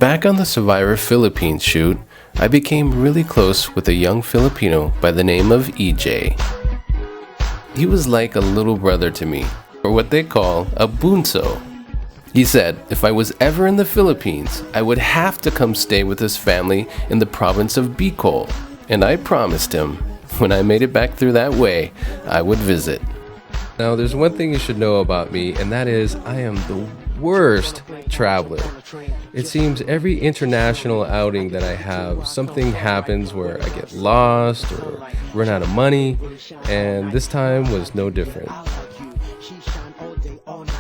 Back on the Survivor Philippines shoot, I became really close with a young Filipino by the name of EJ. He was like a little brother to me, or what they call a bunso. He said if I was ever in the Philippines, I would have to come stay with his family in the province of Bicol, and I promised him when I made it back through that way, I would visit. Now, there's one thing you should know about me, and that is I am the worst traveler. It seems every international outing that I have, something happens where I get lost or run out of money, and this time was no different.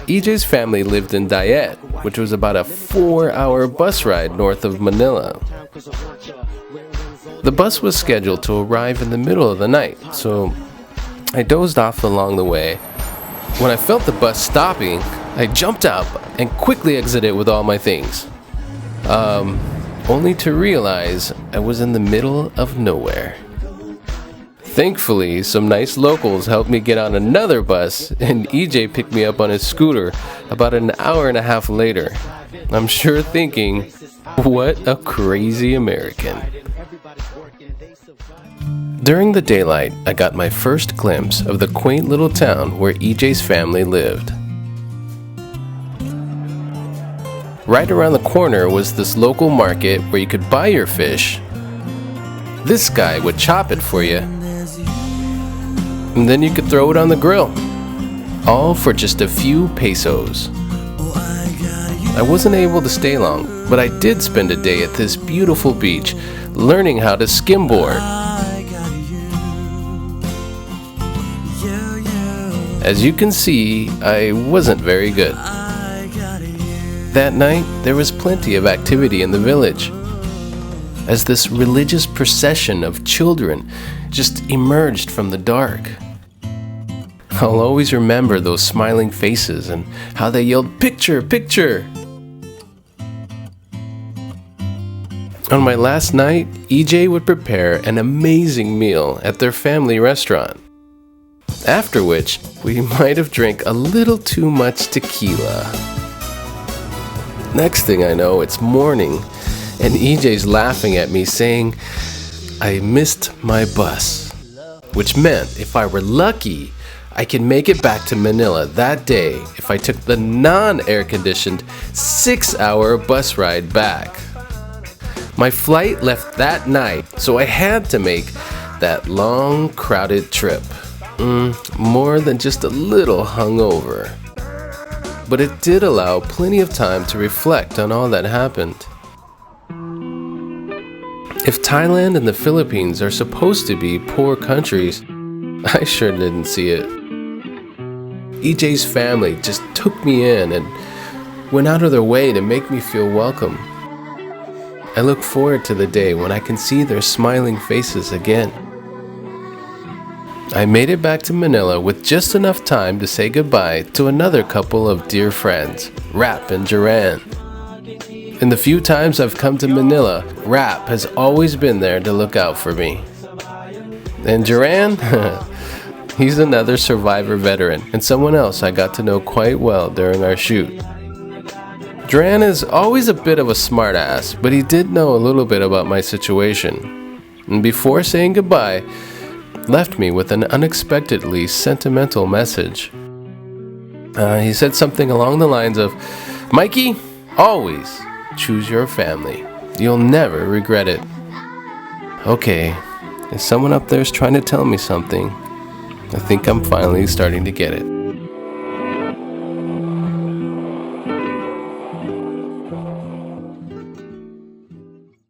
EJ's family lived in Dayet, which was about a 4-hour bus ride north of Manila. The bus was scheduled to arrive in the middle of the night, so I dozed off along the way. When I felt the bus stopping, I jumped out and quickly exited with all my things. Only to realize I was in the middle of nowhere. Thankfully, some nice locals helped me get on another bus, and EJ picked me up on his scooter about an hour and a half later. I'm sure thinking, what a crazy American. During the daylight, I got my first glimpse of the quaint little town where EJ's family lived. Right around the corner was this local market where you could buy your fish. This guy would chop it for you, and then you could throw it on the grill, all for just a few pesos. I wasn't able to stay long, but I did spend a day at this beautiful beach learning how to skimboard. As you can see, I wasn't very good. That night, there was plenty of activity in the village, as this religious procession of children just emerged from the dark. I'll always remember those smiling faces and how they yelled, "Picture, picture!" On my last night, EJ would prepare an amazing meal at their family restaurant. After which, we might have drank a little too much tequila. Next thing I know, it's morning, and EJ's laughing at me saying, I missed my bus. Which meant, if I were lucky, I could make it back to Manila that day if I took the non-air-conditioned 6-hour bus ride back. My flight left that night, so I had to make that long, crowded trip. More than just a little hungover. But it did allow plenty of time to reflect on all that happened. If Thailand and the Philippines are supposed to be poor countries, I sure didn't see it. EJ's family just took me in and went out of their way to make me feel welcome. I look forward to the day when I can see their smiling faces again. I made it back to Manila with just enough time to say goodbye to another couple of dear friends, Rap and Duran. In the few times I've come to Manila, Rap has always been there to look out for me. And Duran? He's another Survivor veteran and someone else I got to know quite well during our shoot. Duran is always a bit of a smartass, but he did know a little bit about my situation. And before saying goodbye, left me with an unexpectedly sentimental message. He said something along the lines of, Mikey, always choose your family. You'll never regret it. Okay, if someone up there is trying to tell me something, I think I'm finally starting to get it.